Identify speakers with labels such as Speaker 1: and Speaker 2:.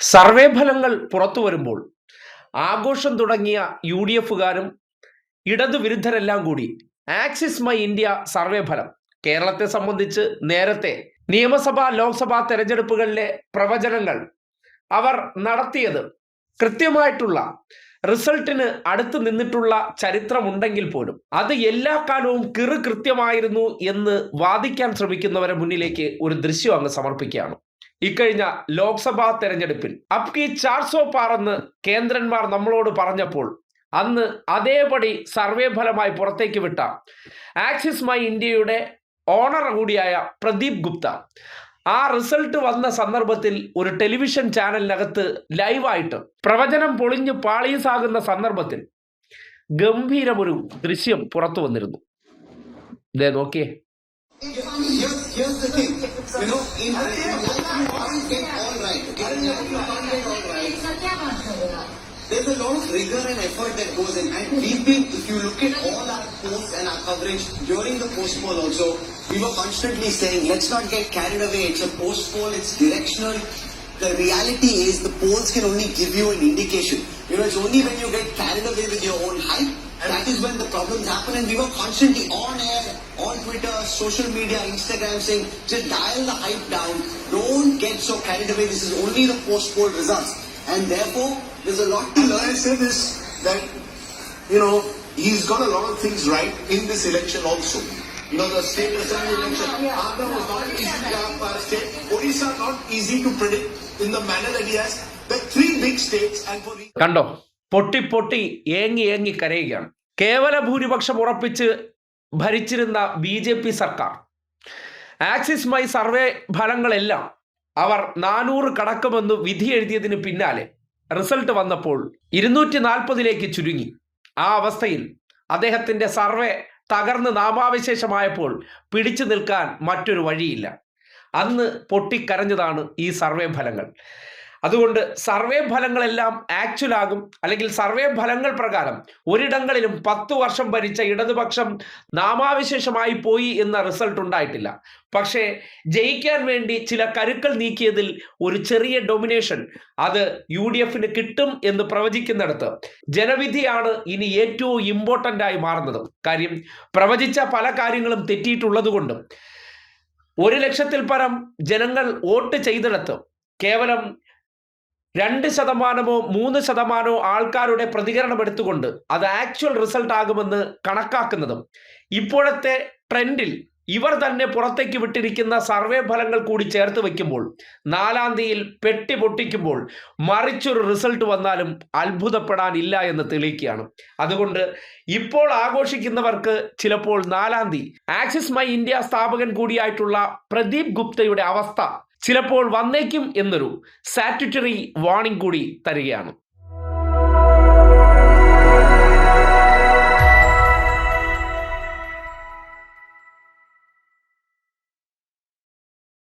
Speaker 1: Survey ഫലങ്ങൾ പുറത്തു വരുമ്പോൾ ആഘോഷം തുടങ്ങിയ UDFകാരും ഇടതുവിരുദ്ധരെല്ലാം കൂടി ആക്സിസ് മൈ ഇന്ത്യ സർവേ ഫലം കേരളത്തെ സംബന്ധിച്ച് നേരത്തെ നിയമസഭാ ലോക്സഭാ തെരഞ്ഞെടുപ്പുകളിലെ പ്രവചനങ്ങൾ അവർ നടത്തിയത് കൃത്യമായിട്ടുള്ള റിസൾട്ടിന് അടുത്ത് നിന്നിട്ടുള്ള ചരിത്രമുണ്ടെങ്കിൽ പോലും അത് എല്ലാ കാലവും കൃത്യമായിരുന്നു എന്ന് വാദിക്കാൻ ശ്രമിക്കുന്നവരെ മുന്നിലേക്ക് ഒരു ദൃശ്യം അങ്ങ് സമർപ്പിക്കുകയാണ്. ഇക്കഴിഞ്ഞ ലോക്സഭാ തെരഞ്ഞെടുപ്പിൽ അബ്കി 400 പാറെന്ന് കേന്ദ്രന്മാർ നമ്മളോട് പറഞ്ഞപ്പോൾ അന്ന് അതേപടി സർവേ ഫലമായി പുറത്തേക്ക് വിട്ട ആക്സിസ് മൈ ഇന്ത്യയുടെ ഓണർ കൂടിയായ പ്രദീപ് ഗുപ്ത ആ റിസൾട്ട് വന്ന സന്ദർഭത്തിൽ ഒരു ടെലിവിഷൻ ചാനലിനകത്ത് ലൈവായിട്ട് പ്രവചനം പൊളിഞ്ഞ് പാളീസാകുന്ന സന്ദർഭത്തിൽ ഗംഭീരമൊരു ദൃശ്യം പുറത്തു വന്നിരുന്നു. ഇതേ നോക്കിയേ.
Speaker 2: Here's the thing, you know, in life you can't get all right. There's a lot of rigor and effort that goes in, and we've been, if you look at all our posts and our coverage during the post poll also, we were constantly saying, let's not get carried away. It's a post poll, it's directional. The reality is the polls can only give you an indication. You know, it's only when you get carried away with your own hype, that is when the problems happen. And we were constantly on air, on Twitter, social media, Instagram saying, just dial the hype down. Don't get so carried away. This is only the post-poll results. And therefore, there's a lot to learn.
Speaker 3: I say this, that, you know, he's got a lot of things right in this election also. You know, the state assembly election, Andhra was not easy to have for a state. Odisha not easy to predict in the manner that he has. The three big states and for the...
Speaker 1: കണ്ടോ, പൊട്ടി പൊട്ടി ഏങ്ങി കരയുകയാണ്. കേവല ഭൂരിപക്ഷം ഉറപ്പിച്ച് ഭരിച്ചിരുന്ന BJP സർക്കാർ axis my survey ഫലങ്ങളെല്ലാം അവർ 400 കടക്കുമെന്ന് വിധി എഴുതിയതിന് പിന്നാലെ റിസൾട്ട് വന്നപ്പോൾ 240 ചുരുങ്ങി. ആ അവസ്ഥയിൽ അദ്ദേഹത്തിൻ്റെ സർവേ തകർന്ന് നാമാവശേഷമായപ്പോൾ പിടിച്ചു നിൽക്കാൻ മറ്റൊരു വഴിയില്ല. അന്ന് പൊട്ടിക്കരഞ്ഞതാണ് ഈ സർവേ ഫലങ്ങൾ. അതുകൊണ്ട് സർവേ ഫലങ്ങളെല്ലാം ആക്ച്വൽ ആകും, അല്ലെങ്കിൽ സർവേ ഫലങ്ങൾ പ്രകാരം ഒരിടങ്ങളിലും 10 വർഷം ഭരിച്ച ഇടതുപക്ഷം നാമാവിശേഷമായി പോയി എന്ന റിസൾട്ട് ഉണ്ടായിട്ടില്ല. പക്ഷേ ജയിക്കാൻ വേണ്ടി ചില കരുക്കൾ നീക്കിയതിൽ ഒരു ചെറിയ ഡൊമിനേഷൻ അത് UDFന് കിട്ടും എന്ന് പ്രവചിക്കുന്നിടത്ത് ജനവിധിയാണ് ഇനി ഏറ്റവും ഇമ്പോർട്ടൻ്റ് ആയി മാറുന്നത്. കാര്യം പ്രവചിച്ച പല കാര്യങ്ങളും തെറ്റിയിട്ടുള്ളത് കൊണ്ടും 1 ലക്ഷത്തിൽ പരം ജനങ്ങൾ വോട്ട് ചെയ്തിടത്ത് കേവലം 2%, 3% ആൾക്കാരുടെ പ്രതികരണം എടുത്തുകൊണ്ട് അത് ആക്ച്വൽ റിസൾട്ട് ആകുമെന്ന് കണക്കാക്കുന്നതും ഇപ്പോഴത്തെ ട്രെൻഡിൽ ഇവർ തന്നെ പുറത്തേക്ക് വിട്ടിരിക്കുന്ന സർവേ ഫലങ്ങൾ കൂടി ചേർത്ത് വയ്ക്കുമ്പോൾ 4-ാം തീയതിയിൽ പെട്ടി പൊട്ടിക്കുമ്പോൾ മറിച്ചൊരു റിസൾട്ട് വന്നാലും അത്ഭുതപ്പെടാനില്ല എന്ന് തെളിയിക്കുകയാണ്. അതുകൊണ്ട് ഇപ്പോൾ ആഘോഷിക്കുന്നവർക്ക് ചിലപ്പോൾ 4-ാം തീയതി ആക്സിസ് മൈ ഇന്ത്യ സ്ഥാപകൻ കൂടിയായിട്ടുള്ള പ്രദീപ് ഗുപ്തയുടെ അവസ്ഥ ചിലപ്പോൾ വന്നേക്കും എന്നൊരു സാറ്റ്യൂട്ടറി വാർണിംഗ് കൂടി തരികയാണ്.